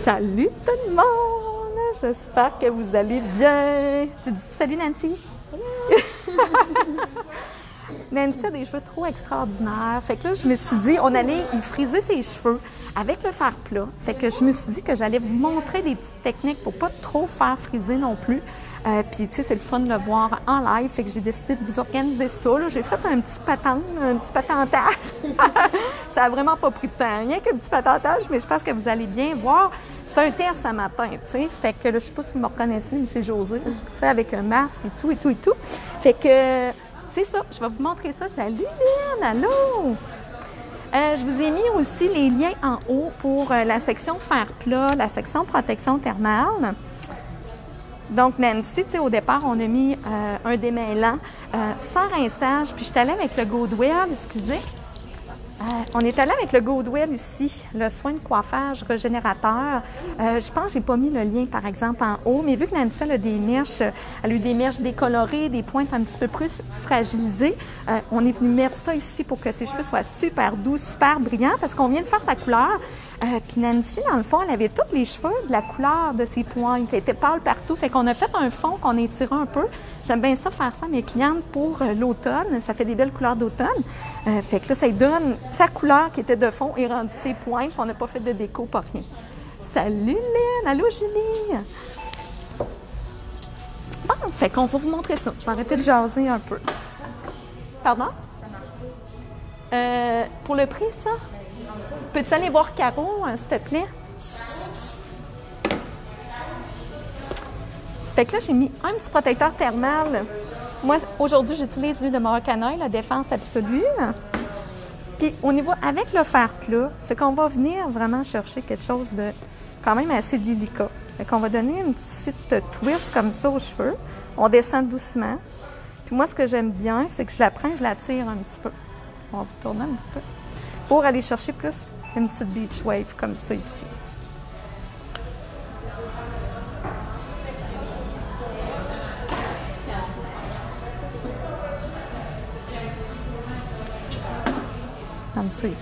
Salut tout le monde! J'espère que vous allez bien. Tu dis salut Nancy? Nancy a des cheveux trop extraordinaires. Fait que là, je me suis dit, on allait y friser ses cheveux avec le fer plat. Fait que je me suis dit que j'allais vous montrer des petites techniques pour pas trop faire friser non plus. Puis, tu sais, c'est le fun de le voir en live. Fait que j'ai décidé de vous organiser ça. J'ai fait un petit patentage. Ça a vraiment pas pris de temps. Rien qu'un petit patentage, mais je pense que vous allez bien voir. C'est un test ce matin, tu sais. Fait que là, je sais pas si vous me reconnaissez, mais c'est José, tu sais, avec un masque et tout, et tout, et tout. Fait que c'est ça. Je vais vous montrer ça. Salut, Lynn! Allô! Je vous ai mis aussi les liens en haut pour la section fer plat, la section protection thermale. Donc, Nancy, tu sais, au départ, on a mis un démêlant sans rinçage. Puis, je suis allée avec le Goodwill, excusez. On est allé avec le Goodwill ici, le soin de coiffage régénérateur. Je pense que j'ai pas mis le lien, par exemple, en haut, mais vu que Nancy elle a des mèches, elle a eu des mèches décolorées, des pointes un petit peu plus fragilisées, on est venu mettre ça ici pour que ses cheveux soient super doux, super brillants, parce qu'on vient de faire sa couleur. Puis Nancy, dans le fond, elle avait tous les cheveux de la couleur de ses pointes. Elle était pâle partout. Fait qu'on a fait un fond qu'on étira un peu. J'aime bien ça, faire ça à mes clientes pour l'automne. Ça fait des belles couleurs d'automne. Fait que là, ça lui donne sa couleur qui était de fond et rendu ses pointes. On n'a pas fait de déco, pas rien. Salut, Lynn! Allô, Julie! Bon, fait qu'on va vous montrer ça. Je vais arrêter de jaser un peu. Pardon? Pour le prix, ça? Peux-tu aller voir Caro, s'il te plaît? Fait que là, j'ai mis un petit protecteur thermal. Moi, aujourd'hui, j'utilise celui de Moroccaneuil, la Défense Absolue. Puis, au niveau, avec le fer plat, c'est qu'on va venir vraiment chercher quelque chose de quand même assez délicat. Fait qu'on va donner une petite twist comme ça aux cheveux. On descend doucement. Puis moi, ce que j'aime bien, c'est que je la prends, je la tire un petit peu. On va tourner un petit peu. Pour aller chercher plus une petite beach wave comme ça ici. Comme ça ici.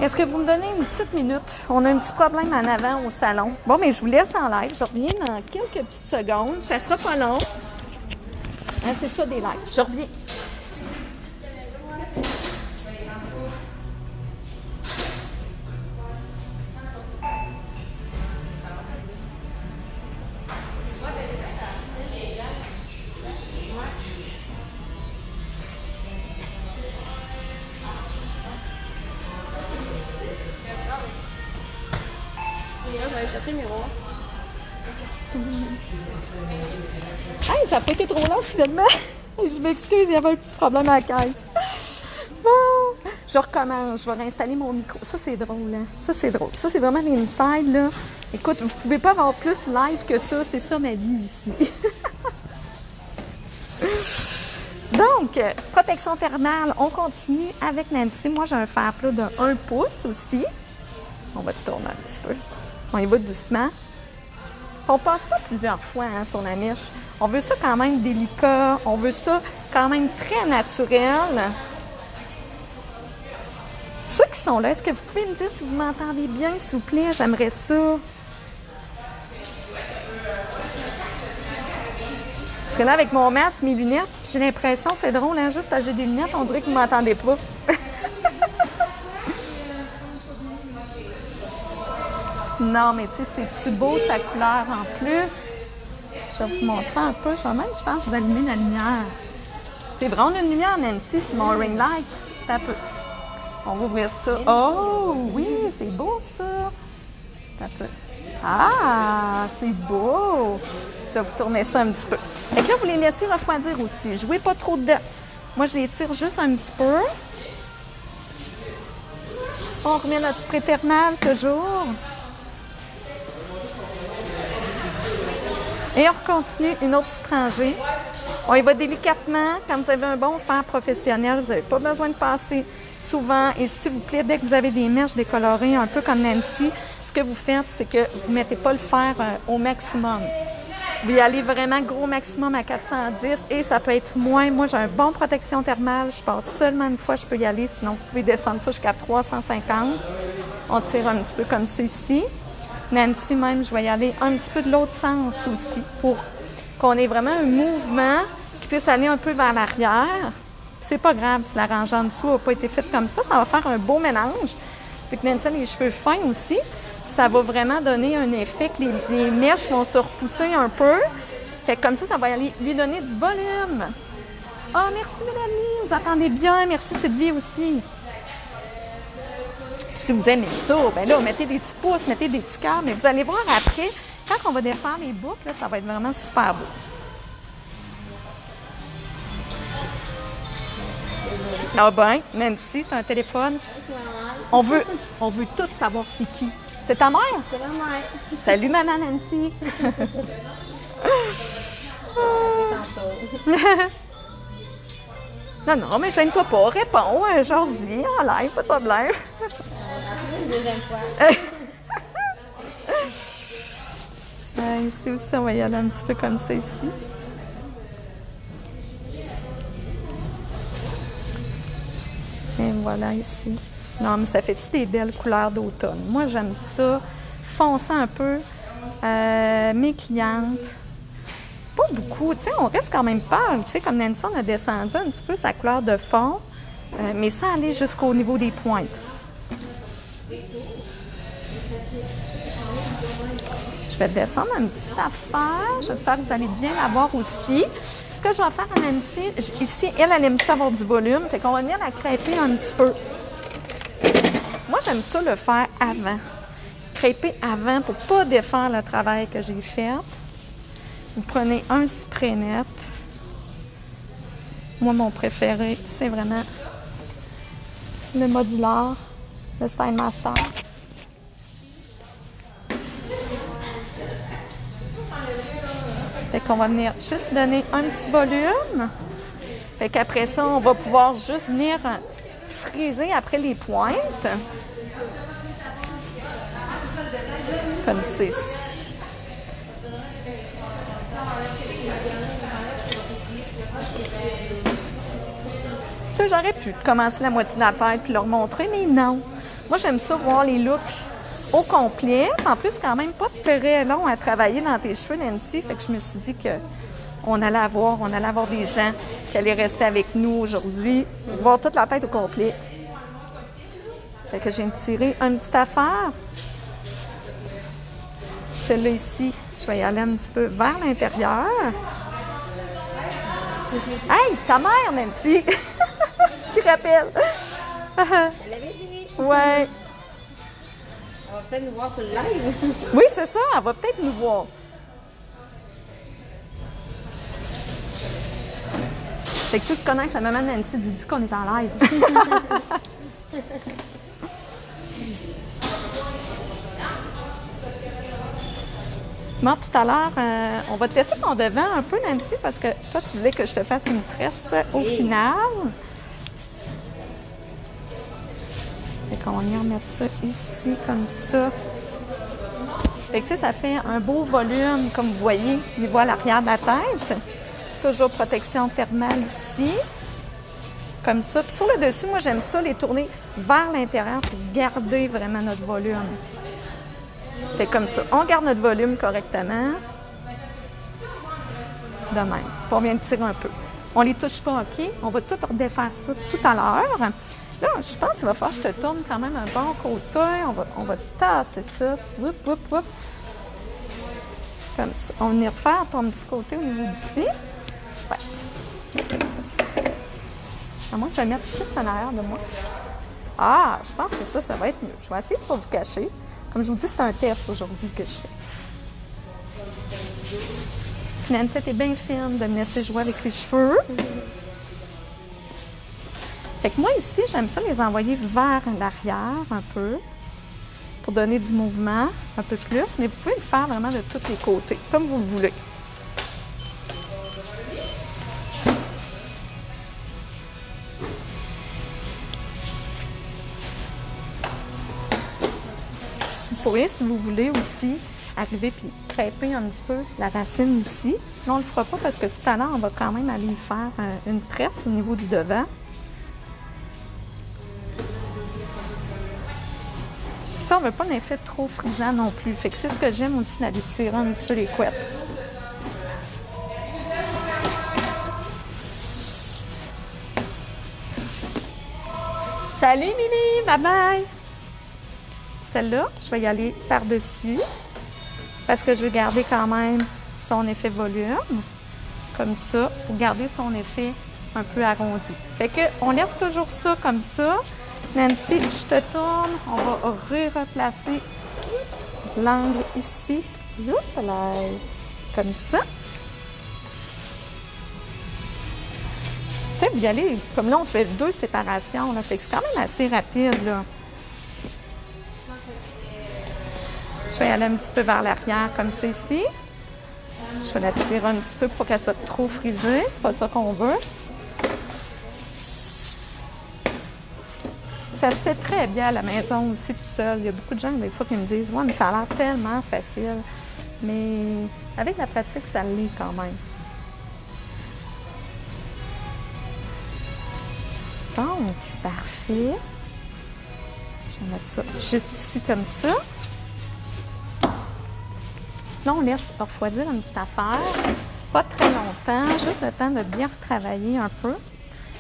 Est-ce que vous me donnez une petite minute? On a un petit problème en avant au salon. Bon, mais je vous laisse en live. Je reviens dans quelques petites secondes. Ça sera pas long. Hein, c'est ça des lives. Je reviens. Hey, ça n'a pas été trop long finalement. Je m'excuse, il y avait un petit problème à la caisse. Bon, je recommence, je vais réinstaller mon micro. Ça, c'est drôle, hein? Ça, c'est drôle. Ça, c'est vraiment l'inside, là. Écoute, vous ne pouvez pas avoir plus live que ça. C'est ça ma vie ici. Donc, protection thermale, on continue avec Nancy. Moi, j'ai un fer plat de 1 pouce aussi. On va tourner un petit peu. On y va doucement. On ne passe pas plusieurs fois sur la mèche. On veut ça quand même délicat. On veut ça quand même très naturel. Ceux qui sont là, est-ce que vous pouvez me dire si vous m'entendez bien, s'il vous plaît? J'aimerais ça. Parce que là, avec mon masque, mes lunettes, j'ai l'impression, c'est drôle, hein, juste parce que j'ai des lunettes, on dirait que vous ne m'entendez pas. Non, mais tu sais, c'est-tu beau, sa couleur en plus? Je vais vous montrer un peu. Je vais même, je pense, vous allumer la lumière. C'est vrai, on a une lumière, Nancy, sur mon ring light. C'est un peu. On va ouvrir ça. Oh, oui, c'est beau, ça. C'est un peu. Ah, c'est beau. Je vais vous tourner ça un petit peu. Fait que là, vous les laissez refroidir aussi. Jouez pas trop dedans. Moi, je les tire juste un petit peu. On remet notre spray thermal, toujours. Et on continue une autre petite rangée. On y va délicatement. Quand vous avez un bon fer professionnel, vous n'avez pas besoin de passer souvent. Et s'il vous plaît, dès que vous avez des mèches décolorées, un peu comme Nancy, ce que vous faites, c'est que vous ne mettez pas le fer au maximum. Vous y allez vraiment gros maximum à 410 et ça peut être moins. Moi, j'ai un bon protection thermale. Je passe seulement une fois, je peux y aller. Sinon, vous pouvez descendre ça jusqu'à 350. On tire un petit peu comme ça ici. Nancy, même, je vais y aller un petit peu de l'autre sens aussi pour qu'on ait vraiment un mouvement qui puisse aller un peu vers l'arrière. C'est pas grave si la rangée en dessous n'a pas été faite comme ça. Ça va faire un beau mélange. Puis que Nancy a les cheveux fins aussi. Ça va vraiment donner un effet que les mèches vont se repousser un peu. Fait que comme ça va aller lui donner du volume. Ah, merci Mélanie, vous entendez bien. Merci Sylvie aussi. Si vous aimez ça, bien là, mettez des petits pouces, mettez des petits cœurs, mais vous allez voir après, quand on va défaire les boucles, là, ça va être vraiment super beau. Ah ben, Nancy, tu as un téléphone? On veut tout savoir c'est qui. C'est ta mère? C'est ma mère. Salut, maman Nancy. Non, mais gêne-toi pas. Réponds, Josie, en live, pas de problème. Une deuxième fois. Ici aussi, on va y aller un petit peu comme ça ici. Et voilà ici. Non, mais ça fait-tu des belles couleurs d'automne? Moi, j'aime ça. Foncé un peu. Mes clientes, pas beaucoup. Tu sais, on reste quand même pâle. Tu sais, comme Nancy, on a descendu un petit peu sa couleur de fond, mais sans aller jusqu'au niveau des pointes. Je vais descendre une petite affaire. J'espère que vous allez bien la voir aussi. Ce que je vais faire à Nancy, ici, elle aime ça avoir du volume. Fait qu'on va venir la crêper un petit peu. Moi, j'aime ça le faire avant. Crêper avant pour ne pas défaire le travail que j'ai fait. Vous prenez un spray net. Moi, mon préféré, c'est vraiment le modulaire, le Style Master. Fait qu'on va venir juste donner un petit volume. Fait qu'après ça, on va pouvoir juste venir friser après les pointes. Comme ceci. Tu sais, j'aurais pu commencer la moitié de la tête puis leur montrer, mais non. Moi, j'aime ça voir les looks au complet. En plus, quand même pas très long à travailler dans tes cheveux, Nancy. Fait que je me suis dit qu'on allait avoir des gens qui allaient rester avec nous aujourd'hui, voir toute la tête au complet. Fait que j'ai tiré une petite affaire. Celle-là ici, je vais y aller un petit peu vers l'intérieur. Hey, ta mère, Nancy! Qui rappelle? Elle avait dit. Ouais. Elle va peut-être nous voir sur le live. Oui, c'est ça. Elle va peut-être nous voir. Fait que ceux qui connaissent la maman de Nancy disent qu'on est en live. Bon, tout à l'heure, on va te laisser ton devant un peu, Nancy, parce que toi, tu voulais que je te fasse une tresse au final. Fait qu'on va venir mettre ça ici, comme ça. Fait que, tu sais, ça fait un beau volume, comme vous voyez, au niveau à l'arrière de la tête. Toujours protection thermale ici. Comme ça. Puis sur le dessus, moi, j'aime ça les tourner vers l'intérieur pour garder vraiment notre volume. Fait comme ça. On garde notre volume correctement. De même. Puis on vient de tirer un peu. On les touche pas, OK? On va tout redéfaire ça tout à l'heure. Là, je pense qu'il va falloir que je te tourne quand même un bon côté. On va tasser ça. Oup, oup, oup. Comme ça. On va venir faire ton petit côté au niveau d'ici. Ouais. À moi, je vais mettre plus en arrière de moi. Ah, je pense que ça va être mieux. Je vais essayer de ne pas vous cacher. Comme je vous dis, c'est un test aujourd'hui que je fais. Puis Nancy était bien fine de me laisser jouer avec ses cheveux. Fait que moi, ici, j'aime ça les envoyer vers l'arrière un peu pour donner du mouvement un peu plus. Mais vous pouvez le faire vraiment de tous les côtés, comme vous le voulez. pourriez, si vous voulez aussi, arriver puis crêper un petit peu la racine ici. Là, on ne le fera pas parce que tout à l'heure, on va quand même aller faire une tresse au niveau du devant. Ça, on ne veut pas un effet trop frisant non plus. Fait que c'est ce que j'aime aussi d'aller tirer un petit peu les couettes. Salut Mimi, bye bye! Celle-là, je vais y aller par-dessus parce que je veux garder quand même son effet volume, comme ça, pour garder son effet un peu arrondi. Fait que on laisse toujours ça comme ça. Nancy, je te tourne, on va replacer l'angle ici, comme ça. Tu sais, vous y allez, comme là, on fait 2 séparations, là, fait que c'est quand même assez rapide, là. Je vais aller un petit peu vers l'arrière, comme ça, ici. Je vais la tirer un petit peu pour qu'elle soit trop frisée, c'est pas ça qu'on veut. Ça se fait très bien à la maison aussi, tout seul. Il y a beaucoup de gens, des fois, qui me disent « Ouais, mais ça a l'air tellement facile. » Mais avec la pratique, ça l'est quand même. Donc, parfait. Je vais mettre ça juste ici comme ça. Là, on laisse refroidir une petite affaire. Pas très longtemps, juste le temps de bien retravailler un peu.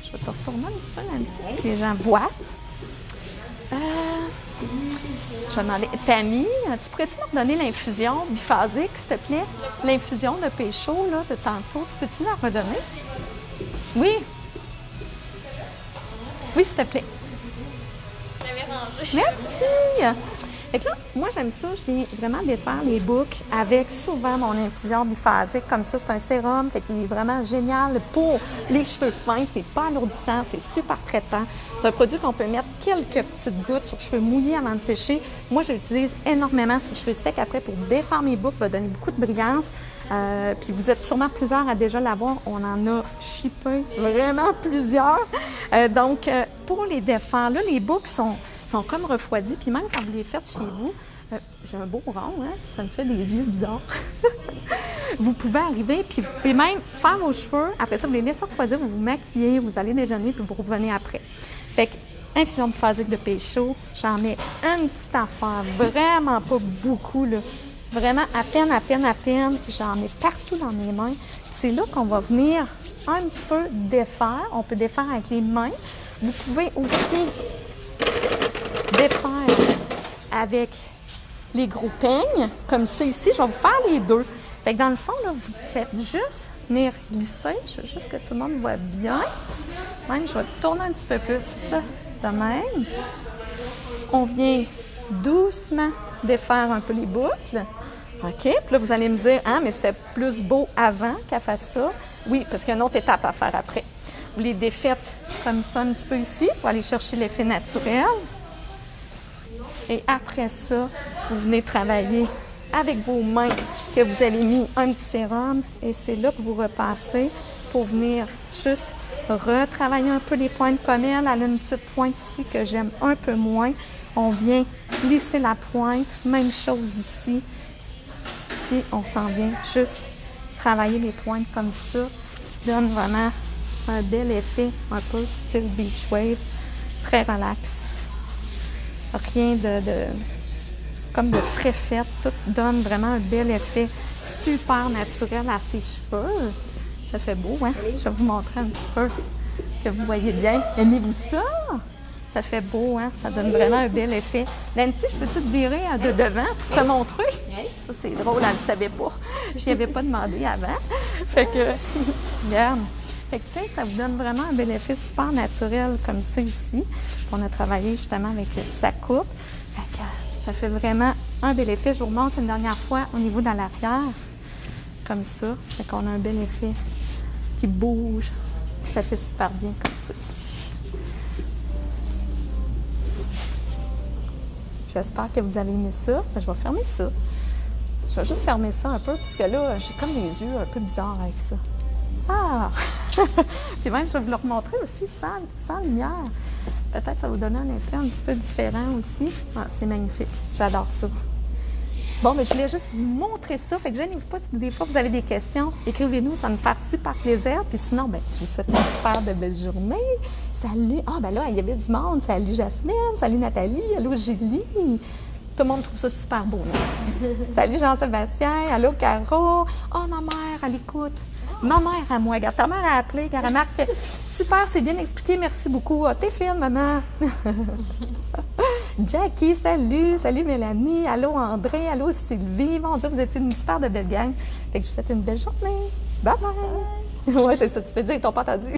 Je vais te retourner un petit peu là-dessus, que les gens voient. Je vais demander, Tammy, tu pourrais-tu me redonner l'infusion biphasique, s'il te plaît? L'infusion de pécho, là, de tantôt, peux-tu me la redonner? Oui? Oui, s'il te plaît. Merci! Fait que là, moi, j'aime ça. J'ai vraiment défaire les boucles avec souvent mon infusion biphasique. Comme ça, c'est un sérum. Fait qu'il est vraiment génial pour les cheveux fins. C'est pas alourdissant. C'est super traitant. C'est un produit qu'on peut mettre quelques petites gouttes sur les cheveux mouillés avant de sécher. Moi, je l'utilise énormément sur les cheveux secs après pour défaire mes boucles. Va donner beaucoup de brillance. Puis vous êtes sûrement plusieurs à déjà l'avoir. On en a shippé vraiment plusieurs. Donc, pour les défaire, là, les boucles sont comme refroidis. Puis même quand vous les faites chez vous, j'ai un beau rond, hein? Ça me fait des yeux bizarres. Vous pouvez arriver, puis vous pouvez même faire vos cheveux. Après ça, vous les laissez refroidir, vous vous maquillez, vous allez déjeuner, puis vous revenez après. Fait que, infusion biphasique de pécho, j'en mets une petite affaire, vraiment pas beaucoup, là. Vraiment à peine. J'en mets partout dans mes mains. Puis c'est là qu'on va venir un petit peu défaire. On peut défaire avec les mains. Vous pouvez aussi défaire avec les gros peignes, comme ça ici. Je vais vous faire les deux. Fait que dans le fond, là, vous faites juste venir glisser. Je veux juste que tout le monde voit bien. Même, je vais tourner un petit peu plus ça de même. On vient doucement défaire un peu les boucles. OK? Puis là, vous allez me dire, ah, mais c'était plus beau avant qu'elle fasse ça. Oui, parce qu'il y a une autre étape à faire après. Vous les défaites comme ça un petit peu ici pour aller chercher l'effet naturel. Et après ça, vous venez travailler avec vos mains que vous avez mis un petit sérum. Et c'est là que vous repassez pour venir juste retravailler un peu les pointes comme elle. Elle a une petite pointe ici que j'aime un peu moins. On vient glisser la pointe. Même chose ici. Puis on s'en vient juste travailler les pointes comme ça, qui donne vraiment un bel effet, un peu style beach wave, très relax. Rien comme de frais fait, tout donne vraiment un bel effet super naturel à ses cheveux. Ça fait beau, hein? Je vais vous montrer un petit peu que vous voyez bien. Aimez-vous ça? Ça fait beau, hein? Ça donne vraiment un bel effet. Nancy, je peux-tu te virer de devant pour te montrer? Oui. Ça, c'est drôle, elle ne le savait pas. Je n'y avais pas demandé avant. Fait que, regarde. Fait que, tu sais, ça vous donne vraiment un bel effet super naturel comme ça ici. On a travaillé justement avec sa coupe. Fait que, ça fait vraiment un bel effet. Je vous remontre une dernière fois au niveau de l'arrière. Comme ça. Fait qu'on a un bel effet qui bouge. Puis ça fait super bien comme ça ici. J'espère que vous allez aimer ça. Je vais fermer ça. Je vais juste fermer ça un peu, puisque là, j'ai comme des yeux un peu bizarres avec ça. Ah! Puis même, je vais vous le remontrer aussi sans lumière. Peut-être que ça va vous donner un effet un petit peu différent aussi. Ah, c'est magnifique. J'adore ça. Bon, mais je voulais juste vous montrer ça. Fait que gênez-vous pas si des fois vous avez des questions. Écrivez-nous, ça va nous faire super plaisir. Puis sinon, ben, je vous souhaite une super de belle journée. Salut! Ah, ben là, il y avait du monde. Salut Jasmine, salut Nathalie, allô Julie. Tout le monde trouve ça super beau, là, ici. Salut Jean-Sébastien, allô Caro. Oh, ma mère, elle écoute. Ma mère à moi, regarde, ta mère a appelé, car elle remarque super, c'est bien expliqué, merci beaucoup. Ah, t'es fine, maman. Jackie, salut, salut Mélanie, allô André, allô Sylvie. Mon Dieu, vous êtes une super de belle gang. Fait que je vous souhaite une belle journée. Bye bye. Ouais, c'est ça, tu peux dire, ils t'ont pas entendu.